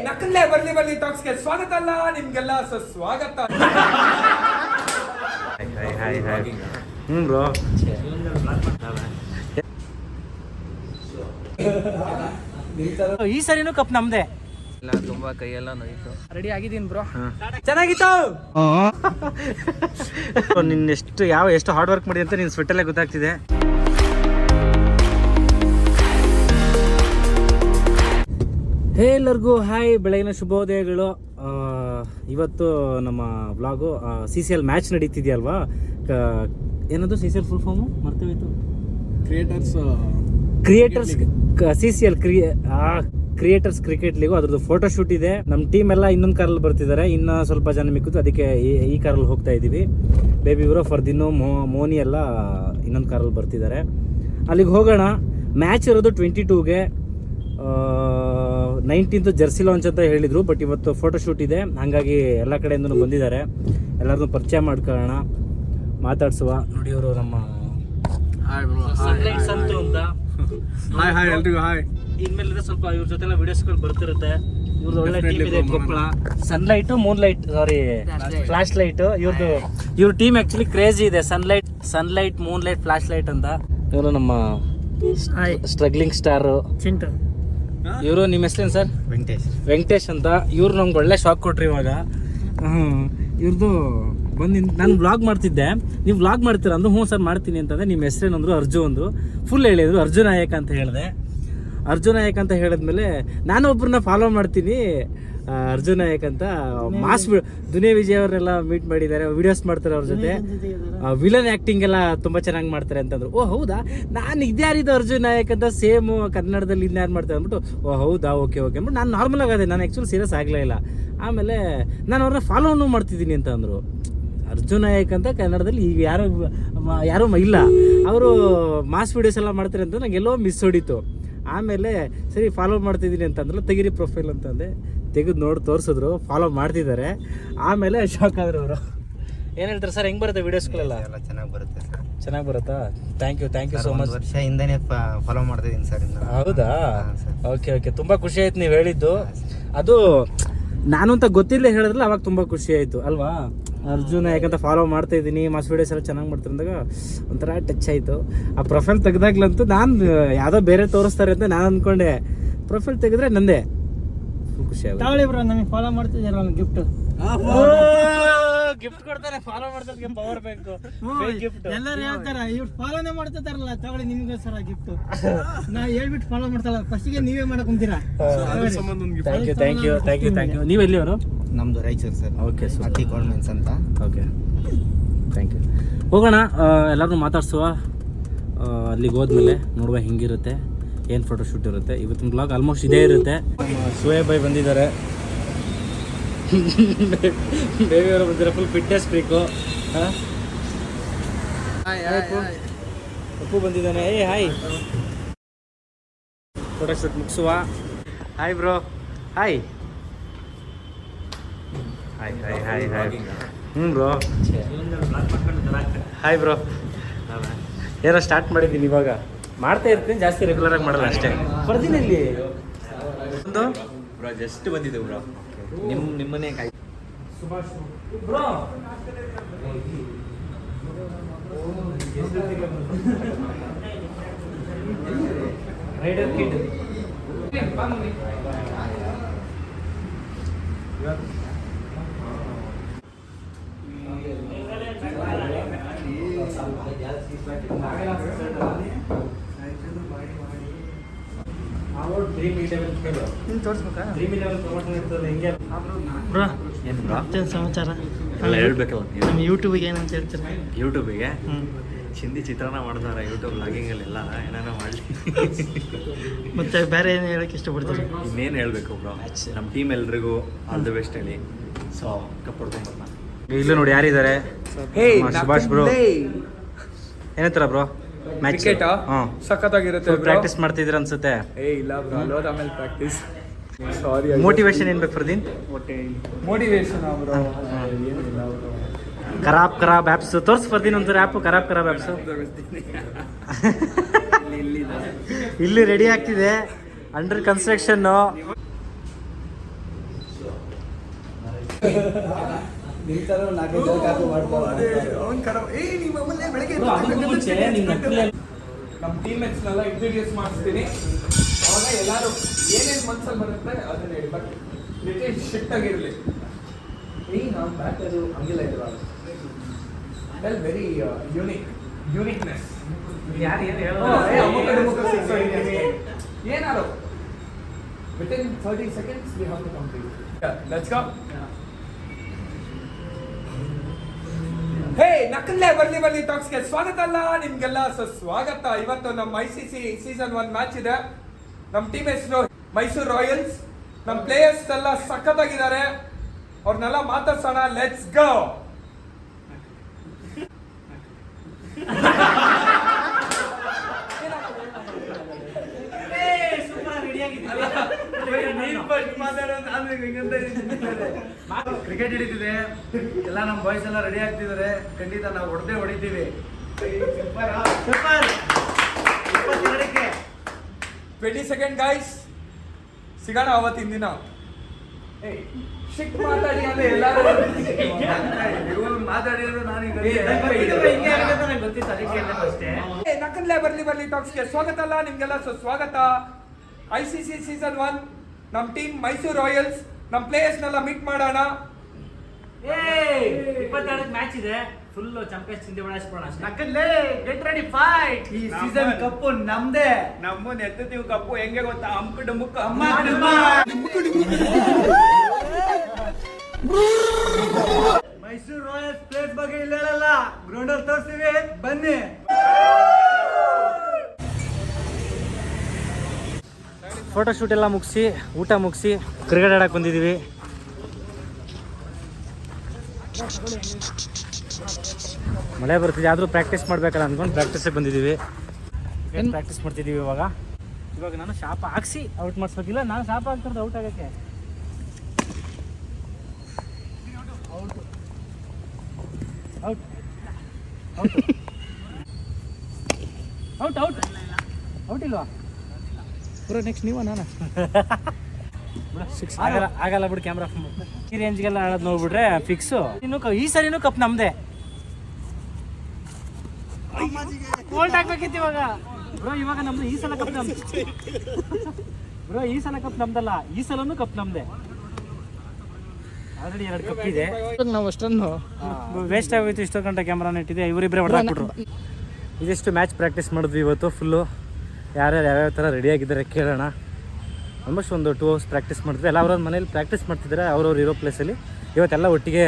ನಕ್ಕಲ್ಲೇ ಬರ್ಲಿ ಟಾಕ್ಸ್ಗೆ ಸ್ವಾಗತ ಅಲ್ಲ ನಿಮ್ಗೆಲ್ಲ ಸ್ವಾಗತ. ಬ್ರೋ ಈ ಸರಿನೂ ಕಪ್ ನಮ್ದೆ. ತುಂಬಾ ಕೈಯೆಲ್ಲ ನೋಯ್ತು. ರೆಡಿ ಆಗಿದ್ದೀನಿ ಬ್ರೋ. ಚೆನ್ನಾಗಿತ್ತು. ನಿನ್ನ ಎಷ್ಟು ಹಾರ್ಡ್ ವರ್ಕ್ ಮಾಡಿ ಅಂತ ನಿನ್ ಸ್ವೆಟ್ಟಲ್ಲೇ ಗೊತ್ತಾಗ್ತಿದೆ. ಹೇ ಎಲ್ಲರಿಗೂ ಹಾಯ್, ಬೆಳಗಿನ ಶುಭೋದಯಗಳು. ಇವತ್ತು ನಮ್ಮ ವ್ಲಾಗು CCL ಮ್ಯಾಚ್ ನಡೀತಿದೆಯಲ್ವಾ. ಏನದು CCL ಫುಲ್ ಫಾರ್ಮು ಮರ್ತೇವಿತ್ತು. Creators CCL creators cricket league, ಅದ್ರದ್ದು ಫೋಟೋ ಶೂಟ್ ಇದೆ. ನಮ್ಮ ಟೀಮ್ ಎಲ್ಲ ಇನ್ನೊಂದು ಕಾರಲ್ಲಿ ಬರ್ತಿದ್ದಾರೆ, ಇನ್ನು ಸ್ವಲ್ಪ ಜನ ಮಿಕ್ಕಿದ್ದು, ಅದಕ್ಕೆ ಈ ಕಾರಲ್ಲಿ ಹೋಗ್ತಾ ಇದ್ದೀವಿ. ಬೇಬಿ ಬ್ರೋ, ಫರ್ದಿನ್ನು, ಮೋನಿ ಎಲ್ಲ ಇನ್ನೊಂದು ಕಾರಲ್ಲಿ ಬರ್ತಿದ್ದಾರೆ. ಅಲ್ಲಿಗೆ ಹೋಗೋಣ. ಮ್ಯಾಚ್ ಇರೋದು 22ಗೆ. 19th ಜರ್ಸಿ ಲಾಂಚ್ ಅಂತ ಹೇಳಿದರು, ಬಟ್ ಇವತ್ತು ಫೋಟೋ ಶೂಟ್ ಇದೆ, ಹಾಗಾಗಿ ಎಲ್ಲ ಕಡೆಯಿಂದನೂ ಬಂದಿದ್ದಾರೆ. ಎಲ್ಲರನ್ನೂ ಪರಿಚಯ ಮಾಡ್ಕೊಳ್ಳೋಣ, ಮಾತಾಡ್ಸುವ. ನೋಡಿ ಅವರು ನಮ್ಮ ಸಂತು ಅಂತ. ಹಾಯ್ ಎಲ್ರಿಗೂ ಹಾಯ್. ಇನ್ಮೇಲೆ ಸ್ವಲ್ಪ ಇವ್ರ ಜೊತೆ ವಿಡಿಯೋಸ್ಗಳು ಬರ್ತಿರುತ್ತೆ. ಇವ್ರದ್ದು ಒಳ್ಳೆ ಟೀಮ್ ಇದೆ, ಕೊಪ್ಪಳ. ಸನ್ಲೈಟ್, ಮೂನ್ಲೈಟ್, ಸಾರಿ ಫ್ಲಾಶ್ ಲೈಟ್. ಇವ್ರ ಟೀಮ್ ಆಕ್ಚುಲಿ ಕ್ರೇಜಿ ಇದೆ. ಸನ್ಲೈಟ್, ಮೂನ್ಲೈಟ್, ಫ್ಲಾಶ್ ಲೈಟ್ ಅಂತ. ಇವರು ನಮ್ಮ ಸ್ಟ್ರಗ್ಲಿಂಗ್ ಸ್ಟಾರ್ ಚಿಂಟು. ಇವರು ನಿಮ್ಮ ಹೆಸರೇನು ಸರ್? ವೆಂಕಟೇಶ್ ಅಂತ. ಇವ್ರು ನಮ್ಗೆ ಒಳ್ಳೆ ಶಾಕ್ ಕೊಟ್ರಿ ಇವಾಗ. ಇವ್ರದ್ದು ಬಂದು ನಾನು ವ್ಲಾಗ್ ಮಾಡ್ತಿದ್ದೆ, ನೀವು ವ್ಲಾಗ್ ಮಾಡ್ತೀರಾ ಅಂದ್ರು. ಹ್ಞೂ ಸರ್ ಮಾಡ್ತೀನಿ ಅಂತಂದರೆ. ನಿಮ್ಮ ಹೆಸರೇನು ಅಂದರು? ಅರ್ಜುನ್ ಅಂದರು. ಫುಲ್ ಹೇಳಿದರು ಅರ್ಜುನ್ ನಾಯಕ್ ಅಂತ ಹೇಳಿದೆ. ಅರ್ಜುನ್ ನಾಯಕ್ ಅಂತ ಹೇಳಿದ್ಮೇಲೆ ನಾನು ಒಬ್ಬರನ್ನ ಫಾಲೋ ಮಾಡ್ತೀನಿ, ಅರ್ಜುನ್ ನಾಯಕ್ ಅಂತ. ದುನಿಯಾ ವಿಜಯ್ ಅವ್ರನ್ನೆಲ್ಲ ಮೀಟ್ ಮಾಡಿದ್ದಾರೆ, ವಿಡಿಯೋಸ್ ಮಾಡ್ತಾರೆ ಅವ್ರ ಜೊತೆ. ವಿಲನ್ ಆ್ಯಕ್ಟಿಂಗ್ ಎಲ್ಲ ತುಂಬ ಚೆನ್ನಾಗಿ ಮಾಡ್ತಾರೆ ಅಂತಂದ್ರು. ಓ ಹೌದಾ, ನಾನು ಇದ್ಯಾರಿದ್ದು ಅರ್ಜುನ್ ನಾಯಕ್ ಅಂತ ಸೇಮು ಕನ್ನಡದಲ್ಲಿ ಇನ್ಯಾರು ಮಾಡ್ತಾರೆ ಅಂದ್ಬಿಟ್ಟು, ಓ ಹೌದಾ, ಓಕೆ ಅಂದ್ಬಿಟ್ಟು ನಾನು ನಾರ್ಮಲ್ ಆಗಿದೆ. ನಾನು ಆ್ಯಕ್ಚುಲಿ ಸೀರಿಯಸ್ ಆಗಲೇ ಇಲ್ಲ. ಆಮೇಲೆ ನಾನು ಅವ್ರನ್ನ ಫಾಲೋನು ಮಾಡ್ತಿದ್ದೀನಿ ಅಂತ ಅಂದರು. ಅರ್ಜುನ್ ನಾಯಕ್ ಅಂತ ಕನ್ನಡದಲ್ಲಿ ಈಗ ಯಾರೂ ಇಲ್ಲ. ಅವರು ಮಾಸ್ ವಿಡಿಯೋಸ್ ಎಲ್ಲ ಮಾಡ್ತಾರೆ ಅಂತ ನಂಗೆ ಎಲ್ಲೋ ಮಿಸ್ ಹೊಡಿತು. ಆಮೇಲೆ ಸರಿ ಫಾಲೋ ಮಾಡ್ತಿದ್ದೀನಿ ಅಂತಂದ್ರೆ, ತೆಗಿರಿ ಪ್ರೊಫೈಲ್ ಅಂತಂದೆ. ತೆಗೆದು ನೋಡಿ ತೋರಿಸಿದ್ರು, ಫಾಲೋ ಮಾಡ್ತಿದ್ದಾರೆ. ಆಮೇಲೆ ಶಾಕ್ ಆದರು ಅವರು. ಏನು ಹೇಳ್ತಾರೆ ಸರ್, ಹೆಂಗೆ ಬರುತ್ತೆ ವೀಡಿಯೋಸ್ಗಳೆಲ್ಲ? ಎಲ್ಲ ಚೆನ್ನಾಗಿ ಬರುತ್ತೆ ಸರ್. ಚೆನ್ನಾಗಿ ಬರುತ್ತಾ? Thank you so much. ವರ್ಷ ಹಿಂದೆನೇ ಫಾಲೋ ಮಾಡ್ತಿದ್ದೀನಿ ಸರ್. ಹೌದಾ? ಓಕೆ ತುಂಬ ಖುಷಿ ಆಯ್ತು ನೀವು ಹೇಳಿದ್ದು. ಅದು ನಾನು ಅಂತ ಗೊತ್ತಿಲ್ಲದೆ ಹೇಳಿದ್ರಲ್ಲ, ಅವಾಗ ತುಂಬ ಖುಷಿ ಆಯಿತು ಅಲ್ವಾ. ಅರ್ಜುನ್ ಯಾಕಂತ ಫಾಲೋ ಮಾಡ್ತಾ ಇದ್ದೀನಿ, ಮಾಸ್ ವೀಡಿಯೋಸ್ ಎಲ್ಲ ಚೆನ್ನಾಗಿ ಮಾಡ್ತಾರೆ ಅಂದಾಗ ಒಂಥರ ಟಚ್ ಆಯಿತು. ಆ ಪ್ರೊಫೈಲ್ ತೆಗೆದಾಗ್ಲಂತೂ ನಾನು ಯಾವುದೋ ಬೇರೆ ತೋರಿಸ್ತಾರೆ ಅಂತ ನಾನು ಅಂದ್ಕೊಂಡೆ. ಪ್ರೊಫೈಲ್ ತೆಗೆದ್ರೆ ನಂದೇ ಖುಷಿ ಆಗುತ್ತೆ. ತಗೊಳ್ಳಿ ಬ್ರೋ, ನಮಗೆ ಫಾಲೋ ಮಾಡ್ತಿದ್ದೀರ ಒಂದು ಗಿಫ್ಟ್ ಕೊಡ್ತಾರೆ. ಫಾಲೋ ಮಾಡೋದಕ್ಕೆ ಪವರ್ ಬೇಕು. ಗಿಫ್ಟ್ ಎಲ್ಲರೂ ಹೇಳ್ತಾರೆ, ಇವ್ರು ಫಾಲೋನೇ ಮಾಡ್ತಿದ್ದಾರಲ್ಲ, ತಗೊಳ್ಳಿ ನಿಮ್ಗೆ ಸರ್ ಗಿಫ್ಟ್. ನಾ ಹೇಳ್ಬಿಟ್ಟು ಫಾಲೋ ಮಾಡ್ತಾಳ, ಫಸ್ಟಿಗೆ ನೀವೇ ಮಾಡಕ್ ಕುಂತೀರಾ. Thank you. ನೀವು ಎಲ್ಲಿಯವರು? ನಮ್ದು ರಾಯಚೂರು ಸರ್. ಓಕೆ, ಕಾನ್ವೆನ್ಸ್ ಅಂತ. Okay, thank you. ಹೋಗೋಣ, ಎಲ್ಲರೂ ಮಾತಾಡ್ಸುವ. ಅಲ್ಲಿಗೆ ಹೋದ್ಮೇಲೆ ನೋಡುವ ಹೆಂಗಿರುತ್ತೆ, ಏನು ಫೋಟೋ ಶೂಟ್ ಇರುತ್ತೆ. ಇವತ್ತಿನ ಬ್ಲಾಗ್ ಆಲ್ಮೋಸ್ಟ್ ಇದೇ ಇರುತ್ತೆ. ಸುಹೇಬ್ ಭಾಯ್ ಬಂದಿದ್ದಾರೆ, ಬೇಬಿ ಅವರು ಬಂದಿದ್ದಾರೆ, ಫುಲ್ ಫಿಟ್ನೆಸ್ ಫ್ರೀಕು. ಅಪ್ಪು ಬಂದಿದ್ದಾನೆ. ಹಾಯ್, ಫೋಟೋ ಶೂಟ್ ಮುಗಿಸುವ. Hi bro. Hi bro. Hi bro. ಏನೋ ಸ್ಟಾರ್ಟ್ ಮಾಡಿದ್ದೀನಿ, ಇವಾಗ ಮಾಡ್ತಾ ಇರ್ತೀನಿ, ಜಾಸ್ತಿ ರೆಗ್ಯುಲರ್ ಆಗಿ ಮಾಡಲ್ಲ ಅಷ್ಟೇ. ಬರ್ತೀನಿ ಇಲ್ಲಿ ಒಂದು ಬ್ರೋ, ಜಸ್ಟ್ ಬಂದಿದ್ದೆ ಬ್ರೋ. ನಿಮ್ಮನೆ ಸುಭಾಷ್ ಬ್ರೋ. Rider kid. ಮತ್ತೇನು ಸಮಾಚಾರ? ಎಲ್ಲ ಹೇಳ್ಬೇಕಲ್ಲ ನಮ್ಮ ಯೂಟ್ಯೂಬಿಗೆ ಏನಂತ ಹೇಳ್ತೀರಾ? ಯೂಟ್ಯೂಬಿಗೆ ಚಿಂದಿ ಚಿತ್ರಾನ್ನ ಮಾಡ್ತಾರೆ. ಯೂಟ್ಯೂಬ್ ಲಾಗಿಂಗಲ್ಲೆಲ್ಲ ಏನೇನೋ ಮಾಡಲಿ. ಮತ್ತೆ ಬೇರೆ ಏನು ಹೇಳಕ್ಕೆ ಇಷ್ಟಪಡ್ತೀರಿ? ಇನ್ನೇನು ಹೇಳಬೇಕು ಬ್ರೋ, ನಮ್ಮ ಟೀಮ್ ಎಲ್ರಿಗೂ ಆಲ್ ದ ಬೆಸ್ಟ್ ಹೇಳಿ. ಸೊ ಕಪ್ ಹೊಡ್ಕೊಂಡ್ಬರ್ತಾನೆ. ಇಲ್ಲೂ ನೋಡಿ ಯಾರಿದ್ದಾರೆ. ಸುಭಾಷ್ ಬ್ರೋ. ಏನಂತಾರ ಬ್ರೋ? ಮ್ಯಾಚ್ ಸಖತ್ತಾಗಿರುತ್ತೆ. ಪ್ರಾಕ್ಟೀಸ್ ಮಾಡ್ತಿದ್ರ ಅನ್ಸುತ್ತೆ. ಇಲ್ಲ ಬ್ರೋ, ಅಲ್ಲೋದ ಆಮೇಲೆ ಪ್ರಾಕ್ಟೀಸ್. ಸಾರಿ, ಮೋಟಿವೇಶನ್ ಏನ್ ಬೇಕು ಫರ್ದೀನ್? Motivation bro. ಖರಾಬ್ ಆ್ಯಪ್ಸ್ ತೋರ್ಸ್ ಫರ್ದೀನ್ ಒಂಥರ ಆ್ಯಪ್. ಖರಾಬ್ ಆ್ಯಪ್ಸ್ ಇಲ್ಲಿ ರೆಡಿ ಆಗ್ತಿದೆ, ಅಂಡರ್ ಕನ್ಸ್ಟ್ರಕ್ಷನ್ನು. ನಮ್ಮ ಟೀಮ್ಮೇಟ್ಸ್ನೆಲ್ಲ ಇಂಟ್ರೊಡ್ಯೂಸ್ ಮಾಡಿಸ್ತೀನಿ. ಅವಾಗ ಎಲ್ಲರೂ ಏನೇನು ಮನ್ಸಲ್ಲಿ ಬರುತ್ತೆ ಅದನ್ನ ಹೇಳಿ, ಬಟ್ ಲಿಟಲ್ ಶಿಫ್ಟ್ ಆಗಿರಲಿ. ನಮ್ಮ ಬ್ಯಾಟರು ಹಂಗಿಲ್ಲ ಇರಲ್ಲ, ವೆಲ್ ವೆರಿ ಯೂನಿಕ್ನೆಸ್. ಏನಾರು within 30 seconds we have to complete. Let's go. ಹೇ ನಕಲ್ಲೇ ಬರ್ಲಿ ಟಾಕ್ಸ್ಗೆ ಸ್ವಾಗತ ಅಲ್ಲ ನಿಮ್ಗೆಲ್ಲ ಸ್ವಾಗತ. ಇವತ್ತು ನಮ್ಮ ICC ಸೀಸನ್ 1 ಮ್ಯಾಚ್ ಇದೆ. ನಮ್ಮ ಟೀಮ್ ಹೆಸರು ಮೈಸೂರು ರಾಯಲ್ಸ್. ನಮ್ಮ ಪ್ಲೇಯರ್ಸ್ ಎಲ್ಲ ಸಖತ್ತಾಗಿದ್ದಾರೆ, ಅವ್ರನ್ನೆಲ್ಲ ಮಾತಾಡ್ಸೋಣ. Let's go. ಕ್ರಿಕೆಟ್ ಹಿಡಿತಿದೆ, ಎಲ್ಲ ನಮ್ಮ ಬಾಯ್ಸ್ ಎಲ್ಲ ರೆಡಿ ಆಗ್ತಿದ್ದಾರೆ. ಖಂಡಿತ ನಾವು ಹೊಡಿತೀವಿ. 20 ಸೆಕೆಂಡ್ ಗೈಸ್, ಸಿಗೋಣ ಅವತ್ತಿನ ದಿನ. ಶಿಕ್ ಮಾತಾಡಿ ಅಂದ್ರೆ ಎಲ್ಲರೂ ಮಾತಾಡಿದ್ರು ನಾನೀಗ ನಕಲ್ಲೇ ಬರ್ಲಿ ಟಾಕ್ಸ್ಗೆ ಸ್ವಾಗತ ಅಲ್ಲ ನಿಮ್ಗೆಲ್ಲ ಸ್ವಾಗತ. ICC ಸೀಸನ್ 1 ನಮ್ಮ ಟೀಮ್ ಮೈಸೂರು ರಾಯಲ್ಸ್. ನಮ್ಮ ಪ್ಲೇಯರ್ಸ್ನೆಲ್ಲ ಮೀಟ್ ಮಾಡೋಣ. 22 ಮ್ಯಾಚ್ ಇದೆ, ಫುಲ್ ಚಾಂಪಿಯನ್ಸ್ ಚಿಂತೆ ಮಾಡಾಯಿಸ್ಕೊಳ್ಳೋಣ ಅಷ್ಟೇ. ನಕಲ್ಲೇ ಗೆಟ್ ರೆಡಿ ಫೈಟ್. ಈ ಸೀಸನ್ ಕಪ್ಪು ನಮ್ದೇ. ನಮ್ಮನ್ನ ಎತ್ತುತ್ತೀವಿ ಕಪ್ಪು. ಹೆಂಗೆ ಗೊತ್ತಾ? ಅಮ್ಕು ಡಮ್ಮುಕ್ಕು ಅಮ್ಮ. ಮೈಸೂರು ರಾಯಲ್ಸ್ ಪ್ಲೇಸ್ ಬಗ್ಗೆ ಇಲ್ಲ ಹೇಳಲ್ಲ, ಗ್ರೌಂಡ್ ಅಲ್ಲಿ ತೋರಿಸ್ತೀವಿ, ಬನ್ನಿ. ಫೋಟೋ ಶೂಟ್ ಎಲ್ಲ ಮುಗಿಸಿ, ಊಟ ಮುಗಿಸಿ, ಕ್ರಿಕೆಟ್ ಆಡಕ್ಕೆ ಬಂದಿದ್ದೀವಿ. ಮಳೆ ಬರ್ತಿದೆ, ಆದರೂ ಪ್ರಾಕ್ಟೀಸ್ ಮಾಡಬೇಕಲ್ಲ ಅಂದ್ಕೊಂಡು ಪ್ರಾಕ್ಟೀಸಿಗೆ ಬಂದಿದ್ದೀವಿ. ಏನು ಪ್ರಾಕ್ಟೀಸ್ ಮಾಡ್ತಿದ್ದೀವಿ ಇವಾಗ ನಾನು ಶಾಪ ಹಾಕ್ಸಿ ಔಟ್ ಮಾಡಿಸ್ಬೇಕಿಲ್ಲ, ನಾನು ಶಾಪ ಹಾಕ್ತಿರೋದು ಔಟ್ ಆಗೋಕ್ಕೆ. Out out out out out ಇಲ್ವಾ ಬ್ರೋ? ನೆಕ್ಸ್ಟ್ ನೀವು ನಾನು ಆಗಲ್ಲ ಬಿಡು. ಕ್ಯಾಮ್ರಾ ಈ ರೇಂಜ್ಗೆಲ್ಲ ಆಡೋದು ನೋಡ್ಬಿಟ್ರೆ ಫಿಕ್ಸು. ಇನ್ನು ಈ ಸರಿನೂ ಕಪ್ ನಮ್ದೆ. ಗೋಲ್ಡ್ ಹಾಕ್ಬೇಕಿತ್ತು ಇವಾಗ ಬ್ರೋ. ಇವಾಗ ನಮ್ದು ಈ ಸಲ ಕಪ್ ನಮ್ದು ಬ್ರೋ. ಈ ಸಲ ಕಪ್ ನಮ್ದಲ್ಲ, ಈ ಸಲನೂ ಕಪ್ ನಮ್ದೆ. ಆಲ್ರೆಡಿ 2 ಕಪ್ ಇದೆ. ನಾವು ಅಷ್ಟೊಂದು ವೇಸ್ಟ್ ಆಗೋಯ್ತು. ಇಷ್ಟೋ ಗಂಟೆ ಕ್ಯಾಮ್ರಾನ ಇಟ್ಟಿದೆ, ಇವರಿಬ್ಬರೇ ಹೊಡೆದಾಕ್ಬಿಟ್ರು. ಇದಿಷ್ಟು ಮ್ಯಾಚ್ ಪ್ರಾಕ್ಟೀಸ್ ಮಾಡಿದ್ವಿ ಇವತ್ತು ಫುಲ್ಲು. ಯಾರ್ಯಾರು ಯಾವ್ಯಾವ ಥರ ರೆಡಿಯಾಗಿದ್ದಾರೆ ಕೇಳೋಣ. ಆಲ್ಮೋಸ್ಟ್ ಒಂದು 2 ಅವರ್ಸ್ ಪ್ರಾಕ್ಟೀಸ್ ಮಾಡಿದ್ವಿ. ಎಲ್ಲ ಅವ್ರವ್ರ ಮನೇಲಿ ಪ್ರಾಕ್ಟೀಸ್ ಮಾಡ್ತಿದ್ದಾರೆ, ಅವ್ರವ್ರು ಇರೋ ಪ್ಲೇಸಲ್ಲಿ. ಇವತ್ತೆಲ್ಲ ಒಟ್ಟಿಗೆ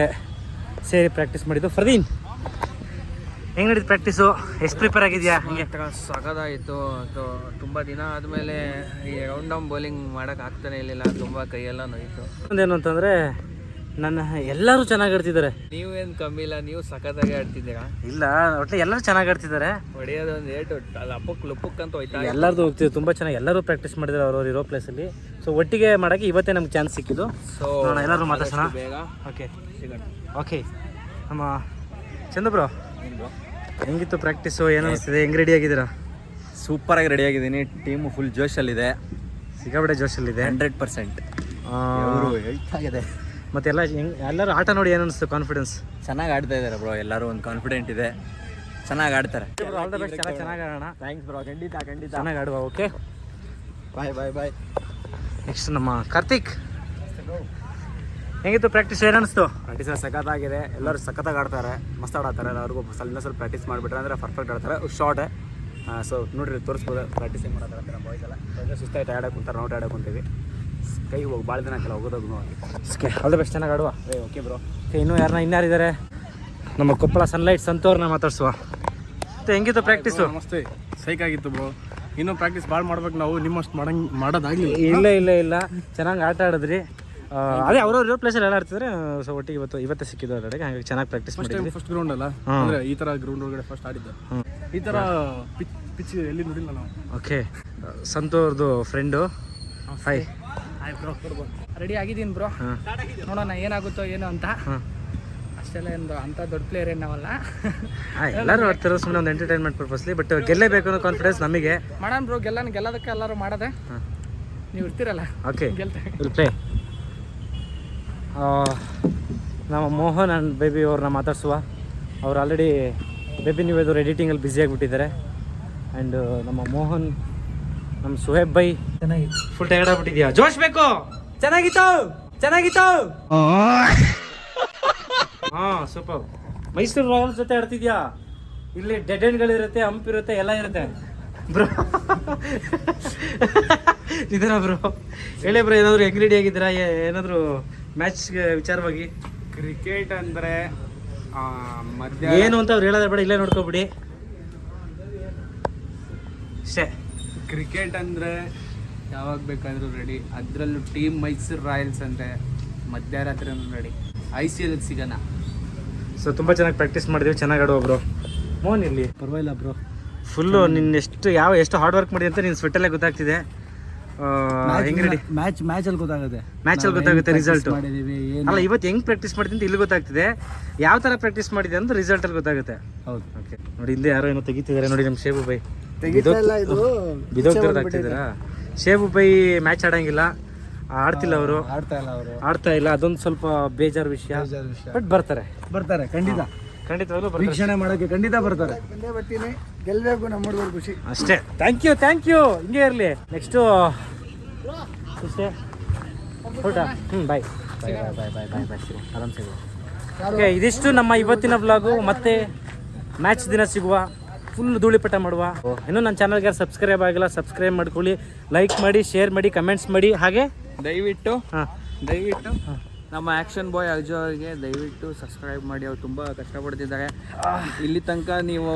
ಸೇರಿ ಪ್ರಾಕ್ಟೀಸ್ ಮಾಡಿದ್ದು. ಫರ್ದೀನ್, ಹೆಂಗೆ ನಡೀತು ಪ್ರಾಕ್ಟೀಸು? ಎಷ್ಟು ಪ್ರಿಪೇರ್ ಆಗಿದೆಯಾ? ಹಂಗೆ ಸಖತ್ತಾಗಿತ್ತು. ತುಂಬ ದಿನ ಆದಮೇಲೆ ಈ ರೌಂಡ್ ಡೌನ್ ಬೌಲಿಂಗ್ ಮಾಡೋಕೆ ಆಗ್ತಾನೆ ಇರಲಿಲ್ಲ, ತುಂಬ ಕೈಯೆಲ್ಲ ನೋಯಿತು. ಒಂದೇನು ಅಂತಂದರೆ ನನ್ನ ಎಲ್ಲರೂ ಚೆನ್ನಾಗಿ ಆಡ್ತಿದ್ದಾರೆ. ನೀವೇನು ಕಮ್ಮಿ ಇಲ್ಲ, ನೀವು ಸಖತ್ತಾಗಿ ಆಡ್ತಿದ್ದೀರಾ. ಇಲ್ಲ, ಒಟ್ಟು ಎಲ್ಲರೂ ಚೆನ್ನಾಗಿ ಆಡ್ತಿದ್ದಾರೆ. ಹೊಡೆಯೋದು ಒಂದು ಏಟು ಲಪ್ಪಕ್ಕೆ ಲುಪ್ಪಕ್ಕೆ ಅಂತ ಹೋಯ್ತಾ. ಎಲ್ಲರದು ಹೋಗ್ತಿದ್ರು, ತುಂಬ ಚೆನ್ನಾಗಿ ಎಲ್ಲರೂ ಪ್ರಾಕ್ಟೀಸ್ ಮಾಡಿದ್ದಾರೆ ಅವ್ರವ್ರು ಇರೋ ಪ್ಲೇಸಲ್ಲಿ. ಸೊ ಒಟ್ಟಿಗೆ ಮಾಡೋಕ್ಕೆ ಇವತ್ತೇ ನಮ್ಗೆ ಚಾನ್ಸ್ ಸಿಕ್ಕಿದ್ದು. ಸೊ ಎಲ್ಲರೂ ಮಾತಾಡ್ಸೋಣ ಬೇಗ. ಓಕೆ ಸಿಗೋಣ. ಓಕೆ. ನಮ್ಮ ಚಂದು ಬ್ರೋ, ಹೆಂಗಿತ್ತು ಪ್ರಾಕ್ಟೀಸು? ಏನು ಅನಿಸ್ತಿದೆ? ಹೆಂಗೆ ರೆಡಿ ಆಗಿದ್ದೀರಾ? ಸೂಪರಾಗಿ ರೆಡಿ ಆಗಿದ್ದೀನಿ. ಟೀಮು ಫುಲ್ ಜೋಶಲ್ಲಿದೆ, ಸಿಕ್ಕಾಪಟ್ಟೆ ಜೋಶಲ್ಲಿದೆ. 100%. ಆಗಿದೆ. ಮತ್ತೆಲ್ಲ ಎಲ್ಲರೂ ಆಟ ನೋಡಿ ಏನು ಅನಿಸ್ತು? ಕಾನ್ಫಿಡೆನ್ಸ್? ಚೆನ್ನಾಗಿ ಆಡ್ತಾ ಇದ್ದಾರೆ ಬ್ರೋ. ಎಲ್ಲರೂ ಒಂದು ಕಾನ್ಫಿಡೆಂಟ್ ಇದೆ, ಚೆನ್ನಾಗಿ ಆಡ್ತಾರೆ. All the best. ಚೆನ್ನಾಗಿ ಆಡೋಣ. Thanks bro. ಖಂಡಿತ ಚೆನ್ನಾಗಿ ಆಡುವ. ಓಕೆ, ಬಾಯ್. ನೆಕ್ಸ್ಟ್ ನಮ್ಮ ಕಾರ್ತಿಕ್, ಹೆಂಗಿತ್ತು ಪ್ರಾಕ್ಟೀಸ್? ಏನು ಅನಿಸ್ತು? ಪ್ರಾಕ್ಟೀಸ್ ಸಖತ್ತಾಗಿದೆ. ಎಲ್ಲರೂ ಸಖತ್ತಾಗಿ ಆಡ್ತಾರೆ, ಮಸ್ತ್ ಆಡ್ತಾರೆ. ಅವ್ರಿಗೂ ಸ್ವಲ್ಪ ಪ್ರಾಕ್ಟೀಸ್ ಮಾಡಿಬಿಟ್ರೆ ಅಂದರೆ ಪರ್ಫೆಕ್ಟ್ ಆಡ್ತಾರೆ. ಶಾರ್ಟ್ ಸೊ ನೋಡ್ರಿ, ತೋರಿಸ್ಬೋದು ಪ್ರಾಕ್ಟೀಸಿಂಗ್ ಮಾಡೋದಾರ ನಮ್ಮ ಬಾಯ್ಸ್ ಎಲ್ಲ. ಸುಸ್ತಾಯ್ತು, ಆಡೋಕೆ ಕುಂತಾರೆ, ನಾವು ಆಡೋಕೆ ಕುಂತೀವಿ. ಕೈ ಹೋಗಿ ಭಾಳ ದಿನ ಹಾಕಲ್ಲ, ಹೋಗೋದು ನೋಡಿ. All the best. ಚೆನ್ನಾಗಿ ಆಡುವ. Okay bro. ಇನ್ನೂ ಇನ್ಯಾರಿದ್ದಾರೆ? ನಮ್ಮ ಕೊಪ್ಪಳ ಸನ್ಲೈಟ್ ಸಂತೋರ್ನ ಮಾತಾಡ್ಸುವ. ಮತ್ತೆ ಹೆಂಗಿತ್ತು ಪ್ರಾಕ್ಟೀಸು? ನಮಸ್ತೆ. ಸೈಕಾಗಿತ್ತು ಬ್ರೋ. ಇನ್ನೂ ಪ್ರಾಕ್ಟೀಸ್ ಭಾಳ ಮಾಡ್ಬೇಕು ನಾವು, ನಿಮ್ಮಷ್ಟು ಮಾಡೋದಾಗಲಿಲ್ಲ. ಇಲ್ಲ, ಚೆನ್ನಾಗಿ ಆಟ ಆಡಿದ್ರಿ. ಅದೇ ಅವ್ರವ್ರ ಇರೋ ಪ್ಲೇಸಲ್ಲಿ ಎಲ್ಲ ಆಡ್ತಿದ್ರೆ. ಸೊ ಒಟ್ಟಿಗೆ ಇವತ್ತೇ ಸಿಕ್ಕಿದ್ದು ಆಟಾಡಿಗೆ, ಹಾಗಾಗಿ ಚೆನ್ನಾಗಿ ಪ್ರಾಕ್ಟೀಸ್ ಮಾಡಿದ್ವಿ. ಫಸ್ಟ್ ಗ್ರೌಂಡ್ ಅಲ್ಲ ಅಂದರೆ ಈ ಥರ ಗ್ರೌಂಡ್ ಒಳಗಡೆ ಫಸ್ಟ್ ಆಡಿದ್ದು. ಈ ಥರ ಪಿಚ್ ಎಲ್ಲಿ ನೋಡಿಲ್ಲ ನಾವು. ಓಕೆ, ಸಂತೋರ್ದು ಫ್ರೆಂಡು. Hi bro. ರೆಡಿ ಆಗಿದ್ದೀನಿ ಬ್ರೋ, ನೋಡೋಣ ಏನಾಗುತ್ತೋ ಏನೋ ಅಂತ. ಅಷ್ಟೆಲ್ಲ ಏನು ಅಂತ ದೊಡ್ಡ ಪ್ಲೇಯರ್ ಏನು ನಾವಲ್ಲ. ಎಲ್ಲರೂ ಆಡ್ತಿರೋ ಸುಮ್ಮನೆ ಒಂದು ಎಂಟರ್ಟೈನ್ಮೆಂಟ್ ಪರ್ಪಸ್ಲಿ. ಬಟ್ ಗೆಲ್ಲೇಬೇಕು ಅನ್ನೋ ಕಾನ್ಫಿಡೆನ್ಸ್ ನಮಗೆ. ಮಾಡೋಣ ಬ್ರೋ, ಗೆಲ್ಲೋದಕ್ಕೆ ಎಲ್ಲರೂ ಮಾಡೋದೆ. ನೀವು ಇರ್ತೀರಲ್ಲ. ಓಕೆ, ಗೆಲ್ತೇವೆ. Will play. ನಮ್ಮ ಮೋಹನ್ ಆ್ಯಂಡ್ ಬೇಬಿ ಅವ್ರನ್ನ ಮಾತಾಡ್ಸುವ. ಅವ್ರು ಆಲ್ರೆಡಿ ಬೇಬಿ ನ್ಯೂ ಇಯರ್ ಎಡಿಟಿಂಗಲ್ಲಿ ಬ್ಯುಸಿ ಆಗಿಬಿಟ್ಟಿದ್ದಾರೆ. ಆ್ಯಂಡ್ ನಮ್ಮ ಮೋಹನ್, ನಮ್ಮ ಸುಹೇಬ್ ಬೈ ಚೆನ್ನಾಗಿ ಫುಲ್ ಟೈರ್ಡ್ ಆಗ್ಬಿಟ್ಟಿದ್ಯಾ? ಜೋಶ್ ಬೇಕು. ಚೆನ್ನಾಗಿತ್ತು. ಹಾಂ ಸೂಪರ್. ಮೈಸೂರು ರಾಯಲ್ಸ್ ಜೊತೆ ಆಡ್ತಿದ್ಯಾ? ಇಲ್ಲಿ ಡೆಡ್ ಎಂಡ್ಗಳಿರುತ್ತೆ, ಹಂಪ್ ಇರುತ್ತೆ, ಎಲ್ಲ ಇರುತ್ತೆ ಬ್ರೋ. ಇದರ ಬ್ರೋ ಹೇಳಿ ಬ್ರೋ, ಏನಾದರೂ ಹೆಂಗ್ ರೆಡಿ ಆಗಿದ್ದೀರಾ? ಏನಾದರೂ ಮ್ಯಾಚ್ಗೆ ವಿಚಾರವಾಗಿ? ಕ್ರಿಕೆಟ್ ಅಂದರೆ ಏನು ಅಂತ ಅವ್ರು ಹೇಳೋದ್ರ ಬೇಡ, ಇಲ್ಲೇ ನೋಡ್ಕೊಬಿಡಿ ಅಷ್ಟೇ. ಕ್ರಿಕೆಟ್ ಅಂದರೆ ಯಾವಾಗ ಬೇಕಾದರೂ ರೆಡಿ. ಅದರಲ್ಲೂ ಟೀಮ್ ಮೈಸೂರು ರಾಯಲ್ಸ್ ಅಂದರೆ ಮಧ್ಯರಾತ್ರಿ ರೆಡಿ. ICL ಸಿಗೋಣ. ಸೊ ತುಂಬ ಚೆನ್ನಾಗಿ ಪ್ರಾಕ್ಟೀಸ್ ಮಾಡಿದ್ವಿ, ಚೆನ್ನಾಗಿ ಆಡುವ ಬ್ರೋ. ಮೋಹನ್ ಇಲ್ಲಿ ಪರವಾಗಿಲ್ಲ ಬ್ರೋ. ಫುಲ್ಲು ನಿನ್ನ ಎಷ್ಟು ಹಾರ್ಡ್ ವರ್ಕ್ ಮಾಡಿದೆ ಅಂತ ನಿನ್ನ ಸ್ವೆಟ್ಟಲ್ಲೇ ಗೊತ್ತಾಗ್ತಿದೆ. ಹೆಂಗ್ ರೆಡಿ? ಮ್ಯಾಚಲ್ಲಿ ಗೊತ್ತಾಗುತ್ತೆ. ಮ್ಯಾಚಲ್ಲಿ ಗೊತ್ತಾಗುತ್ತೆ ರಿಸಲ್ಟು. ಮಾಡಿದೀವಿ ಅಲ್ಲ, ಇವತ್ತು ಹೆಂಗ್ ಪ್ರಾಕ್ಟೀಸ್ ಮಾಡಿದೆ ಅಂತ ಇಲ್ಲಿ ಗೊತ್ತಾಗ್ತಿದೆ. ಯಾವ ಥರ ಪ್ರಾಕ್ಟೀಸ್ ಮಾಡಿದೆ ಅಂತ ರಿಸಲ್ಟಲ್ಲಿ ಗೊತ್ತಾಗುತ್ತೆ. ಹೌದು. ಓಕೆ ನೋಡಿ, ಹಿಂದೆ ಯಾರೋ ಏನೋ ತೆಗಿತಿದ್ದಾರೆ ನೋಡಿ, ನಮ್ಮ ಶೇಬು ಬೈ ಬಿದೋಗ್ತಿರೋದು ಆಗ್ತಿದ್ದೀರಾ? ಶೇಬು ಬೈ ಮ್ಯಾಚ್ ಆಡಂಗಿಲ್ಲ, ಆಡ್ತಿಲ್ಲ ಅವರು, ಆಡ್ತಾ ಇಲ್ಲ. ಅದೊಂದು ಸ್ವಲ್ಪ ಬೇಜಾರು ವಿಷಯ. ಬಟ್ ಬರ್ತಾರೆ ಖಂಡಿತವಾಗ್ಲೂ ಬರ್ತಾರೆ. ವೀಕ್ಷಣೆ ಮಾಡೋಕ್ಕೆ ಖಂಡಿತ ಬರ್ತಾರೆ. ಗೆಲ್ಬೇಕು ನಮ್ಮ ಹುಡುಗರು, ಖುಷಿ ಅಷ್ಟೇ. ಥ್ಯಾಂಕ್ ಯು ಹಿಂಗೆ ಇರಲಿ. ನೆಕ್ಸ್ಟು ಅಷ್ಟೇ ಊಟ. ಬಾಯ್ ಆರಾಮ್ ಸಿಗುವ. ಓಕೆ, ಇದಿಷ್ಟು ನಮ್ಮ ಇವತ್ತಿನ ವ್ಲಾಗು. ಮತ್ತೆ ಮ್ಯಾಚ್ ದಿನ ಸಿಗುವ, ಫುಲ್ ಧೂಳಿಪಟ ಮಾಡುವ. ಇನ್ನೂ ನನ್ನ ಚಾನಲ್ಗೆ ಸಬ್ಸ್ಕ್ರೈಬ್ ಆಗಿಲ್ಲ, ಸಬ್ಸ್ಕ್ರೈಬ್ ಮಾಡ್ಕೊಳ್ಳಿ, ಲೈಕ್ ಮಾಡಿ, ಶೇರ್ ಮಾಡಿ, ಕಮೆಂಟ್ಸ್ ಮಾಡಿ. ಹಾಗೆ ದಯವಿಟ್ಟು ಹಾಂ ನಮ್ಮ ಆ್ಯಕ್ಷನ್ ಬಾಯ್ ಅರ್ಜು ಅವರಿಗೆ ದಯವಿಟ್ಟು ಸಬ್ಸ್ಕ್ರೈಬ್ ಮಾಡಿ. ಅವ್ರು ತುಂಬ ಕಷ್ಟಪಡ್ತಿದ್ದಾರೆ. ಇಲ್ಲಿ ತನಕ ನೀವು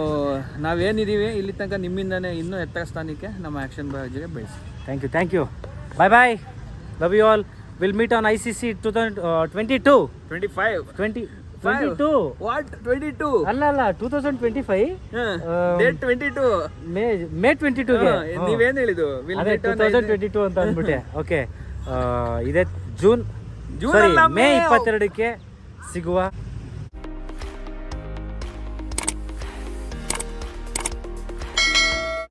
ನಾವೇನಿದ್ದೀವಿ ಇಲ್ಲಿ ತನಕ ನಿಮ್ಮಿಂದನೇ ಇನ್ನೂ ಎತ್ತರ ಸ್ಥಾನಕ್ಕೆ ನಮ್ಮ ಆ್ಯಕ್ಷನ್ ಬಾಯ್ ಅರ್ಜುಗೆ ಬೆಳೆಸಿ. Thank you. Bye. Love you all. Will meet on ICC 2022. 2022 what 22 ಅಲ್ಲ 2025 ಡೇಟ್ 22 ಮೇ 22ಗೆ ನೀವೇನು ಹೇಳಿದ್ದು? 2022 ಅಂತ ಅಂದ್ಬಿಟ್ಟೆ. ಓಕೆ, ಇದೇ ಮೇ 22ಕ್ಕೆ ಸಿಗುವ.